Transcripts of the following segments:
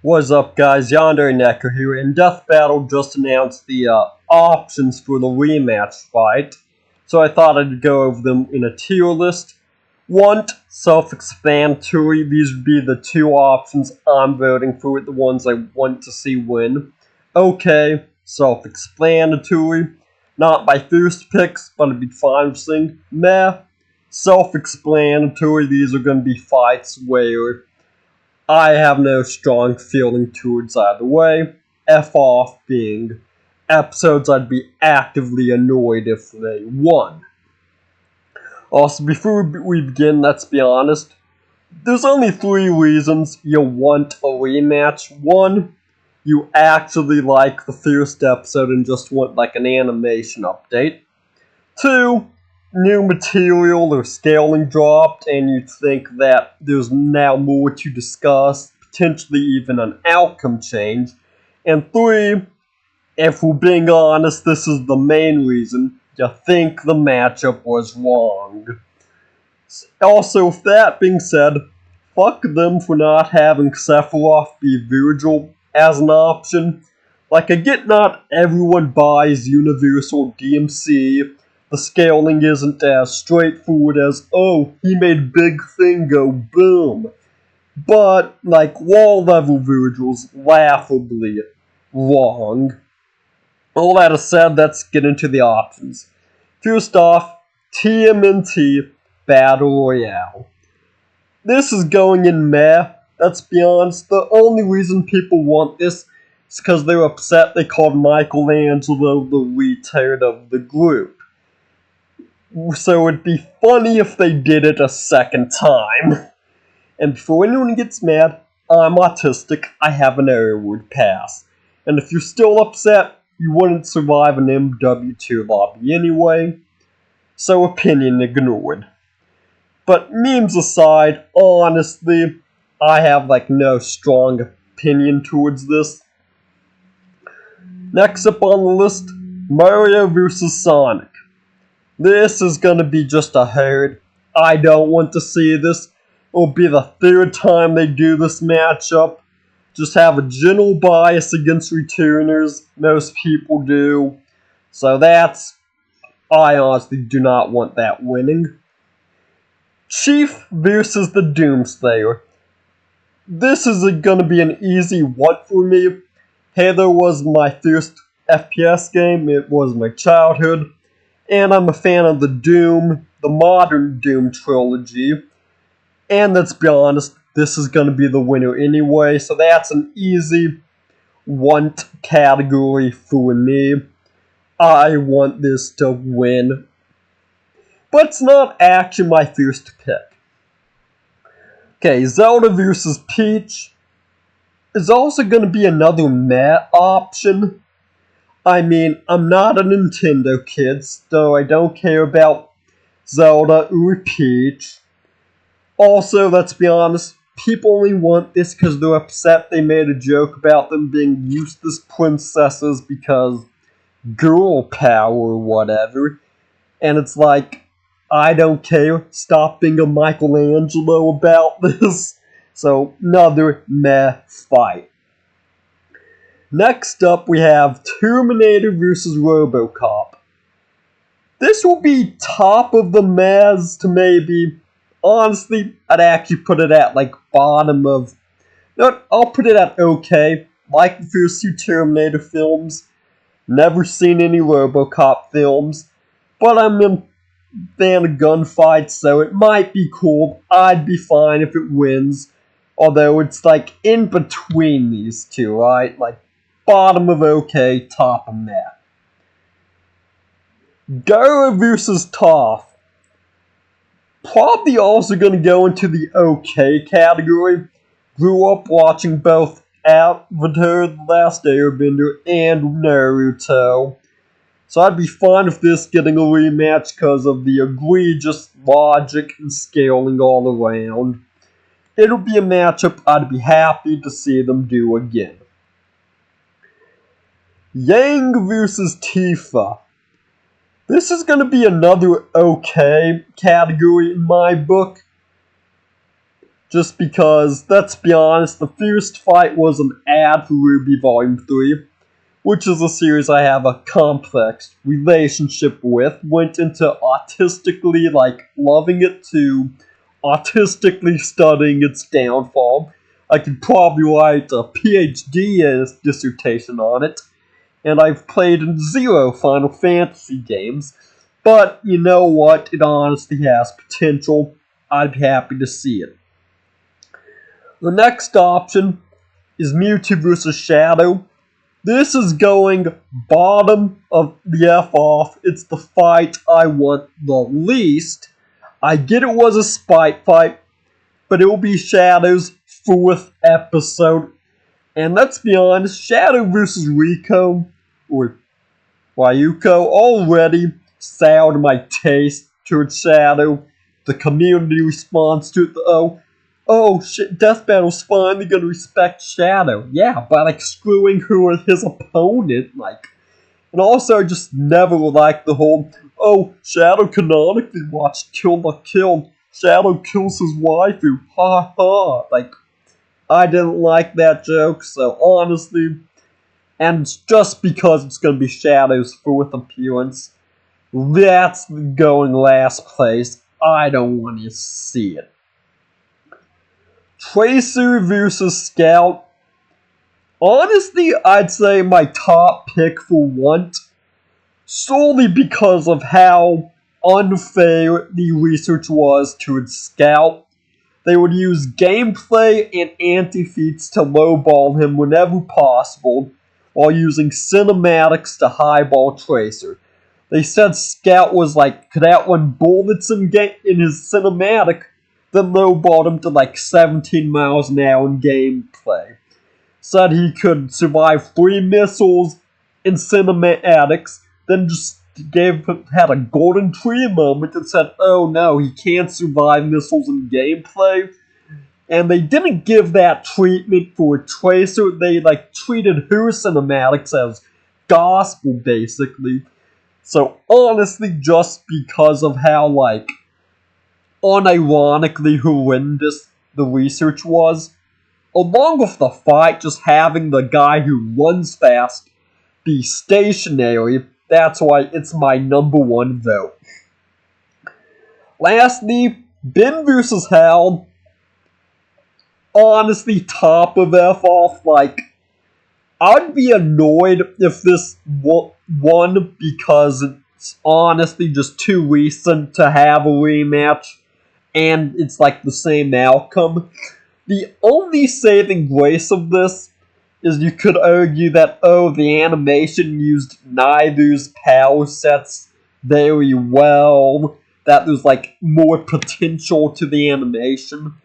What's up, guys? Yonder Necker here, and Death Battle just announced the options for the rematch fight, so I thought I'd go over them in a tier list. Want, self-explanatory, these would be the two options I'm voting for, the ones I want to see win. Okay, self-explanatory, not my first picks, but I'd be fine with saying meh. Self-explanatory, these are going to be fights where I have no strong feeling towards either way. F off being episodes I'd be actively annoyed if they won. Also, before we begin, let's be honest. There's only three reasons you want a rematch. One, you actually like the first episode and just want like an animation update. Two, new material or scaling dropped and you think that there's now more to discuss, potentially even an outcome change. And three, if we're being honest, this is the main reason you think the matchup was wrong. Also, with that being said, fuck them for not having Sephiroth be Virgil as an option. Like, I get not everyone buys Universal DMC. The scaling isn't as straightforward as, oh, he made Big Thing go boom. But, like, wall level Virgil's laughably wrong. All that said, let's get into the options. First off, TMNT Battle Royale. This is going in meh. Let's be honest, the only reason people want this is because they're upset they called Michelangelo the retard of the group. So it'd be funny if they did it a second time. And before anyone gets mad, I'm autistic, I have an error word pass. And if you're still upset, you wouldn't survive an MW2 lobby anyway. So opinion ignored. But memes aside, honestly, I have like no strong opinion towards this. Next up on the list, Mario vs. Sonic. This is gonna be just a herd. I don't want to see this. It'll be the third time they do this matchup. Just have a general bias against returners. Most people do. So I honestly do not want that winning. Chief versus the Doomslayer. This is gonna be an easy what for me. Halo was my first FPS game. It was my childhood. And I'm a fan of the modern Doom trilogy. And let's be honest, this is going to be the winner anyway, so that's an easy want category for me. I want this to win. But it's not actually my first pick. Okay, Zelda vs. Peach is also going to be another meh option. I mean, I'm not a Nintendo kid, so I don't care about Zelda or Peach. Also, let's be honest, people only want this because they're upset they made a joke about them being useless princesses because girl power or whatever. And it's like, I don't care, stop being a Michelangelo about this. So, another meh fight. Next up, we have Terminator vs. RoboCop. This will be top of the mehs to maybe. Honestly, I'd actually put it at like bottom of. No, I'll put it at okay. Like the first two Terminator films. Never seen any RoboCop films. But I'm a fan of gunfights, so it might be cool. I'd be fine if it wins. Although it's like in between these two, right? Like bottom of okay, top of meh. Gara vs. Toph. Probably also going to go into the okay category. Grew up watching both Avatar: The Last Airbender and Naruto. So I'd be fine with this getting a rematch because of the egregious logic and scaling all around. It'll be a matchup I'd be happy to see them do again. Yang vs. Tifa. This is going to be another okay category in my book. Just because, let's be honest, the first fight was an ad for Ruby Volume 3, which is a series I have a complex relationship with. Went into autistically, loving it to autistically studying its downfall. I could probably write a PhD dissertation on it, and I've played in 0 Final Fantasy games. But you know what? It honestly has potential. I'd be happy to see it. The next option is Mewtwo vs. Shadow. This is going bottom of the F off. It's the fight I want the least. I get it was a spite fight, but it will be Shadow's 4th episode. And let's be honest, Shadow vs. Rico, or Ryuko, already soured my taste towards Shadow. The community response to it, oh shit, Death Battle's finally gonna respect Shadow. Yeah, by screwing his opponent, and also I just never liked the whole, Shadow canonically watched Kill la Kill. Shadow kills his waifu. Ha ha. I didn't like that joke, so honestly, and just because it's gonna be Shadow's 4th appearance, that's going last place. I don't want to see it. Tracer vs. Scout. Honestly, I'd say my top pick for Want, solely because of how unfair the research was towards Scout. They would use gameplay and anti-feats to lowball him whenever possible, while using cinematics to highball Tracer. They said Scout was could outrun bullets in his cinematic, then lowballed him to 17 miles an hour in gameplay. Said he could survive 3 missiles in cinematics, then just had a golden tree moment and said, oh no, he can't survive missiles in gameplay. And they didn't give that treatment for Tracer. They treated her cinematics as gospel, basically. So honestly, just because of how unironically horrendous the research was, along with the fight just having the guy who runs fast be stationary, that's why it's my number 1 vote. Lastly, Ben vs. Hal. Honestly, top of F off. I'd be annoyed if this won because it's honestly just too recent to have a rematch, and it's the same outcome. The only saving grace of this is you could argue that, the animation used neither's power sets very well, that there's more potential to the animation.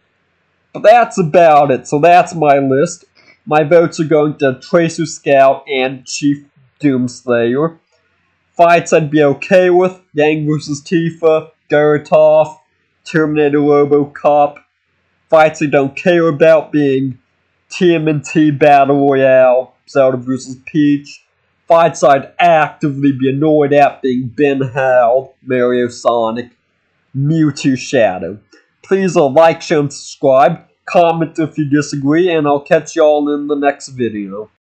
But that's about it, so that's my list. My votes are going to Tracer Scout and Chief Doomslayer. Fights I'd be okay with: Yang vs. Tifa, Gyarados, Terminator Robocop. Fights I don't care about being TMNT Battle Royale, Zelda vs. Peach. Fights I'd actively be annoyed at being Ben Hal, Mario Sonic, Mewtwo Shadow. Please like, share, and subscribe. Comment if you disagree, and I'll catch y'all in the next video.